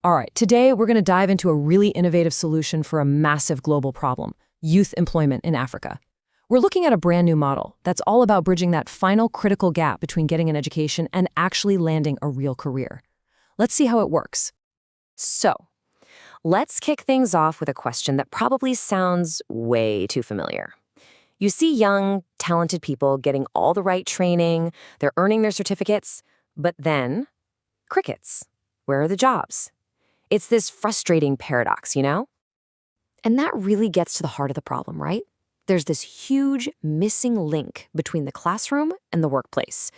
All right, today we're going to dive into a really innovative solution for a massive global problem: youth employment in Africa. We're looking at a brand new model that's all about bridging that final critical gap between getting an education and actually landing a real career. Let's see how it works. So, let's kick things off with a question that probably sounds way too familiar. You see young, talented people getting all the right training, they're earning their certificates, but then, crickets. Where are the jobs? It's this frustrating paradox, you know? And that really gets to the heart of the problem, right? There's this huge missing link between the classroom and the workplace.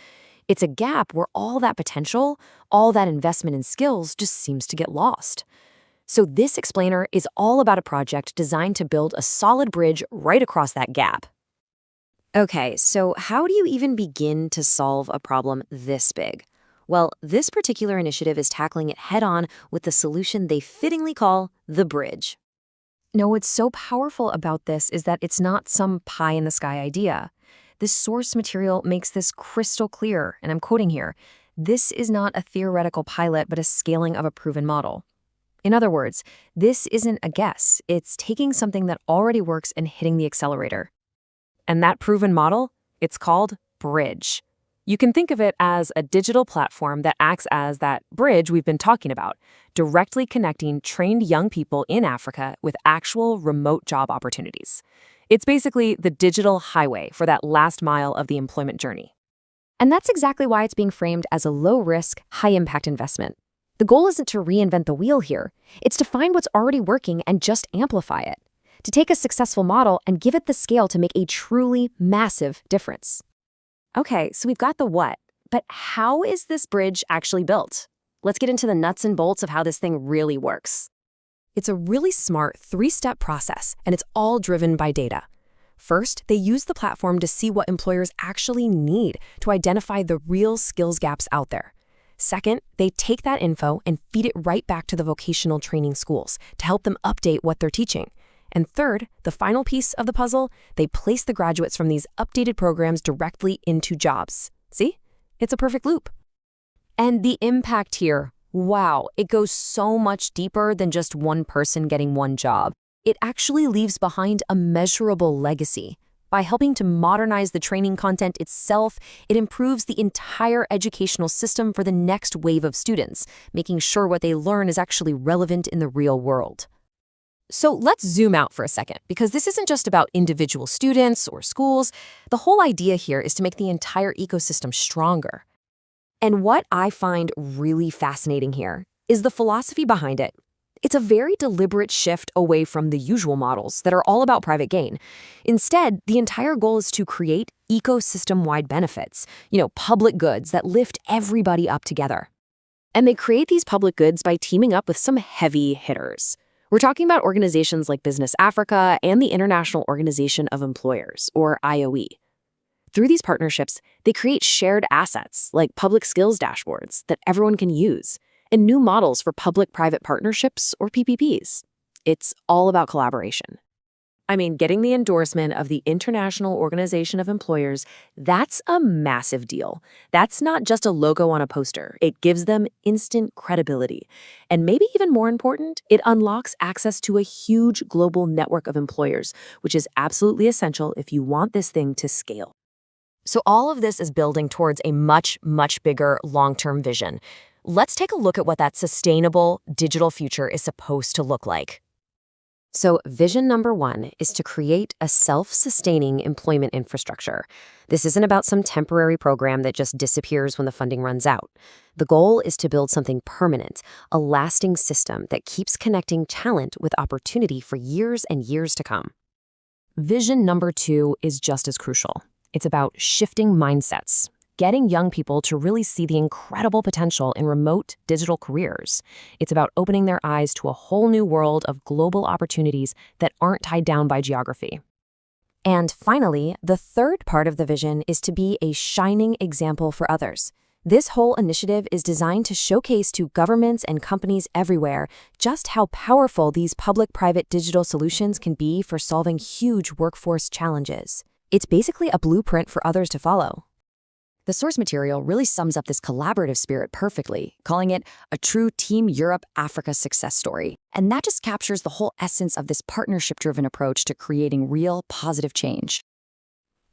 It's a gap where all that potential, all that investment in skills just seems to get lost. So this explainer is all about a project designed to build a solid bridge right across that gap. Okay, so how do you even begin to solve a problem this big? Well, this particular initiative is tackling it head-on with the solution they fittingly call the Breedj. Now, what's so powerful about this is that it's not some pie-in-the-sky idea. This source material makes this crystal clear, and I'm quoting here, "This is not a theoretical pilot, but a scaling of a proven model." In other words, this isn't a guess. It's taking something that already works and hitting the accelerator. And that proven model, it's called Breedj. You can think of it as a digital platform that acts as that bridge we've been talking about, directly connecting trained young people in Africa with actual remote job opportunities. It's basically the digital highway for that last mile of the employment journey. And that's exactly why it's being framed as a low-risk, high-impact investment. The goal isn't to reinvent the wheel here. It's to find what's already working and just amplify it. To take a successful model and give it the scale to make a truly massive difference. Okay, so we've got the what, but how is this bridge actually built? Let's get into the nuts and bolts of how this thing really works. It's a really smart three-step process, and it's all driven by data. First, they use the platform to see what employers actually need to identify the real skills gaps out there. Second, they take that info and feed it right back to the vocational training schools to help them update what they're teaching. And third, the final piece of the puzzle, they place the graduates from these updated programs directly into jobs. See? It's a perfect loop. And the impact here, wow, it goes so much deeper than just one person getting one job. It actually leaves behind a measurable legacy. By helping to modernize the training content itself, it improves the entire educational system for the next wave of students, making sure what they learn is actually relevant in the real world. So let's zoom out for a second, because this isn't just about individual students or schools. The whole idea here is to make the entire ecosystem stronger. And what I find really fascinating here is the philosophy behind it. It's a very deliberate shift away from the usual models that are all about private gain. Instead, the entire goal is to create ecosystem-wide benefits, public goods that lift everybody up together. And they create these public goods by teaming up with some heavy hitters. We're talking about organizations like Business Africa and the International Organization of Employers, or IOE. Through these partnerships, they create shared assets like public skills dashboards that everyone can use, and new models for public-private partnerships, or PPPs. It's all about collaboration. I mean, getting the endorsement of the International Organization of Employers, that's a massive deal. That's not just a logo on a poster. It gives them instant credibility. And maybe even more important, it unlocks access to a huge global network of employers, which is absolutely essential if you want this thing to scale. So all of this is building towards a much, much bigger long-term vision. Let's take a look at what that sustainable digital future is supposed to look like. So vision number one is to create a self-sustaining employment infrastructure. This isn't about some temporary program that just disappears when the funding runs out. The goal is to build something permanent, a lasting system that keeps connecting talent with opportunity for years and years to come. Vision number two is just as crucial. It's about shifting mindsets, getting young people to really see the incredible potential in remote digital careers. It's about opening their eyes to a whole new world of global opportunities that aren't tied down by geography. And finally, the third part of the vision is to be a shining example for others. This whole initiative is designed to showcase to governments and companies everywhere just how powerful these public-private digital solutions can be for solving huge workforce challenges. It's basically a blueprint for others to follow. The source material really sums up this collaborative spirit perfectly, calling it a true Team Europe-Africa success story. And that just captures the whole essence of this partnership-driven approach to creating real, positive change.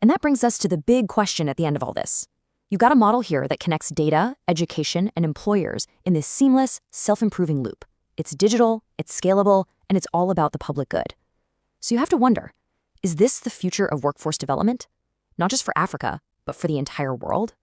And that brings us to the big question at the end of all this. You've got a model here that connects data, education, and employers in this seamless, self-improving loop. It's digital, it's scalable, and it's all about the public good. So you have to wonder, is this the future of workforce development? Not just for Africa, but for the entire world?